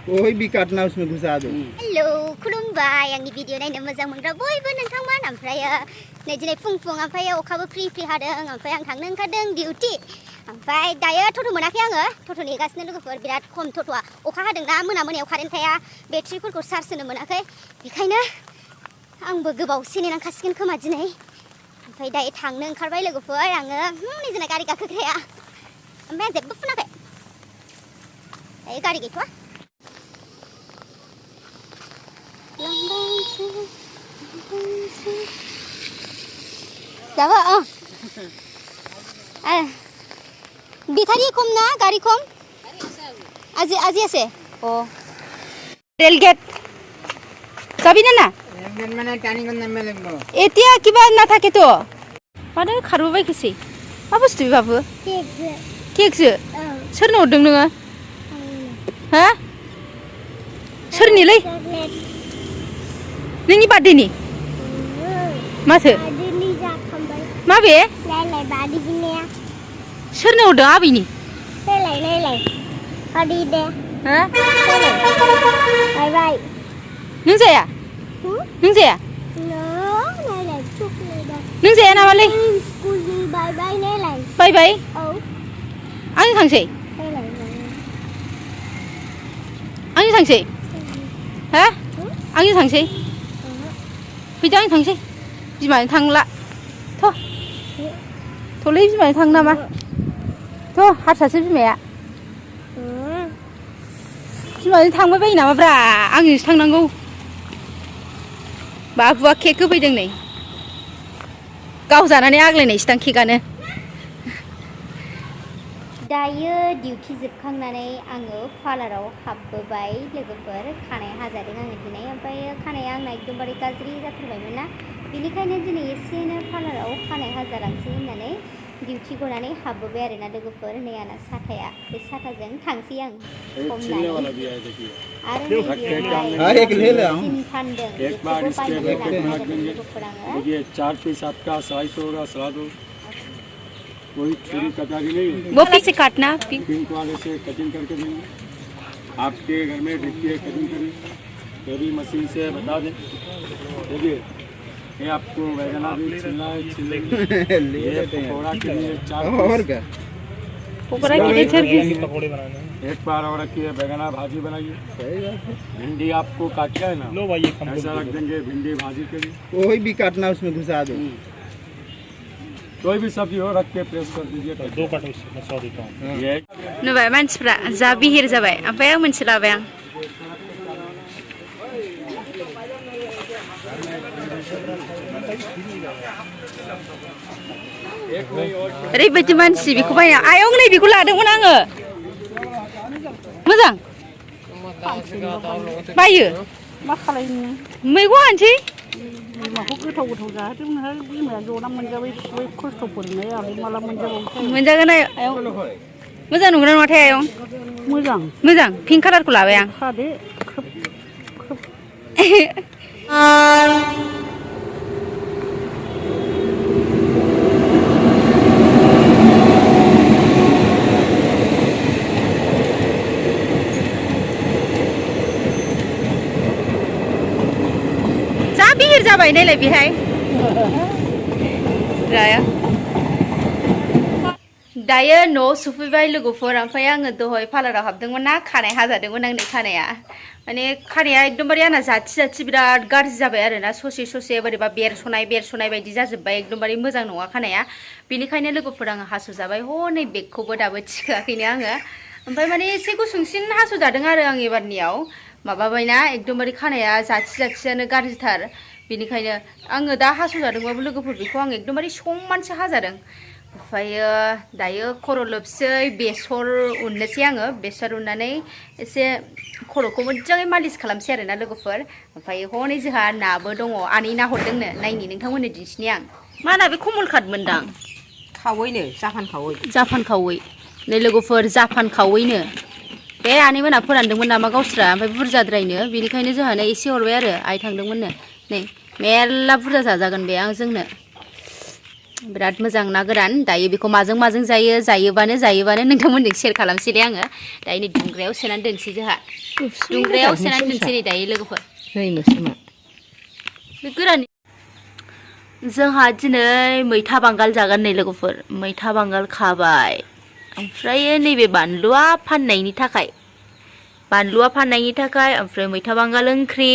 कोई भी काटना उसमें घुसा दो। हेलो खुलुमबाय आंनि भिडिअ नायनो मोजां मोनग्रा बयबो नोंथांमोन ओमफ्राय नै दिनै फुं ओमफ्राय अखाबो फ्रि हादों ओमफ्राय आं थांनो ओंखारदों डिउटि ओमफ्राय दायो टट' मोनाखै आङो टट' नेगासिनो लोगोफोर बिराद खम टट'आ अखा हादोंना मोनायाव कारेन्ट थाया बेटारिफोरखौ चार्ज होनो मोनाखै बेखायनो आंबो गोबावसो नेनांखासिगोन खोमा दिनै ओमफ्राय दायो थांनो ओंखारबाय लोगोफोर आङो नै जोंना गारि गाखोग्राया ओमफ्राय आं जेबो फुनाखै दायो गारि गैथ'आ जाबा बेटारि कम ना गाड़ी कम আজি আছে ও রেল গেট যাবি না মানে টানি কোন নামে লাগবো এতিয়া কিবা না থাকে তো মানে খারবাय কিসি मा बुस्थु बाबु केकसो सोरनो हरदों नोङो हा सोरनिलै नोंनि बार्थडेनि माथो माबे सोरनो हरदों आबैनि हा नों जाया नों जाया नों जाया नामालै बाय बाय आंजों थांसै आंजों थांसै हा आंजों थांसै फैदो आं थांसै बिमाजों थांला थ'लै बिमाजों थांनो नामा थ' हारसासो बिमाया बिमाजों थांबाय बायो नामाब्रा आंजोंसो थांनांगौ बाबुआ केक होफैदों नै गाव जानानै आग्लायनायसोदां केकआनो दायो डिउटि जोबखांनानै आङो पार्लाराव हाबबोबाय लोगोफोर खानाय हाजादों आङो दिनै ओमफ्राय खानाया आंना एकदमबारे गाज्रि जाथारबायमोन ना बेनिखायनो दिनै एसेनो पार्लाराव खानाय हाजालांसै होननानै डिउटि गनानै हाबबोबाय आरोना लोगोफोर नै आंना साथाया बे साथाजों थांसै आं हमनानै आरो फानदों बेखौबो बायनानै लानो हागोन लोगोफोर आङो देखिए 4 पीस आपका 250 होगा सलाद हो कोई छुरी कटारी नहीं वो पीछे काटना पिंक वाले से कटिंग करके देंगे आपके घर में देखिए कटिंग करी तेरी मशीन से बता दें देखिए ये आपको वैगना भी छिलना है छिलेंगे ये पकौड़ा के लिए 4 और क्या पकौड़ा के लिए 4 पीस पकौड़े बनाने एक बार और रखिए बैगना भाजी बनाइए सही बात है भिंडी आपको काट के है ना लो भाई ऐसा रख देंगे भिंडी भाजी के लिए कोई भी काटना उसमें घुसा दो कोई भी सब्जी हो रख के प्रेस कर दीजिए 2 काट मैं 100 देता हूं ये नुबाय मानसिफ्रा जा बिहिर जाबाय ओमफ्राय आं मोनसे लाबाय आं ओरैबायदि मानसि बेखौ बाया आयं नै बेखौ लादोंमोन आङो मोजां बायो मा खालायनो मैगं हानसै बिमाखौ गोथाव गोथाव जाहोदोंमोनहाय बिमाया जना मोनजाबाय खस्थ' फोरोंनाय आरो माला मोनजाबावसै मोनजागोन आयं मोजां नंगौना नङाथाय आयं मोजां मोजां पिंक कालारखौ लाबाय आं खादो खोब बिहिर जाबाय नायलाय बेहाय दायो न' सफैबाय लोगोफोर ओमफ्राय आङो दहाय पार्लाराव हाबदोंमोन ना खानाय हाजादोंमोन आंनि खानाया माने खानाया एकदमबारे आंना जाथि बिराद गाज्रि जाबाय आरोना ससे बोरैबा बेरस'नाय बायदि जाजोब्बाय एकदमबारे मोजां नङा खानाया बेनिखायनो लोगोफोर आङो हास'जाबाय नै बेगखौबो दाबो थिखोआखैनो आङो ओमफ्राय माने एसे गुसुंसिन हास'जादों आरो आं एबारनियाव माबाबायना एकदमबारे खानाया जाथियानो गाज्रिथार बेनिखायनो आङो दा हास'जादोंबाबो लोगोफोर बेखौ आं एकदमबारे समानसो हाजादों ओमफ्रायो दायो खर' लोबसै बेसर उननोसै आङो बेसर उननानै एसे खर'खौ मोजाङै मालिस खालामसै आरोना लोगोफोर ओमफ्राय हनै जोंहा नाबो दङ आनै ना हरदोंनो नायनि नोंथांमोननो दिन्थिनि आं मा ना बे कमल काट मोनदां खावैनो जापान खावै नै लोगोफोर जापान खावैनो बे आनैमोना फोरानदोंमोन नामा गावस्रा ओमफ्राय बुरजाद्रायनो बेनिखायनो जोंहानो एसे हरबाय आरो आइ थांदोंमोननो नै मेरला बुरजा जाजागोन बे आं जोंनो बिराद मोजां ना गोरान दायो बेखौ माजों माजों जायोबानो नोंथांमोनजों शेयार खालामसैलै आङो दायो नै दुंग्रायाव सोनानै दोनसै जोंहा दुंग्रायाव सोनानै दोनसै नै दायो लोगोफोर बे गोरान जोंहा दिनै मैथा बांगाल जागोन नै लोगोफोर मैथा बांगाल खाबाय ओमफ्राय नैबे बानलुआ फाननायनि थाखाय ओमफ्राय मैथा बांगाल ओंख्रि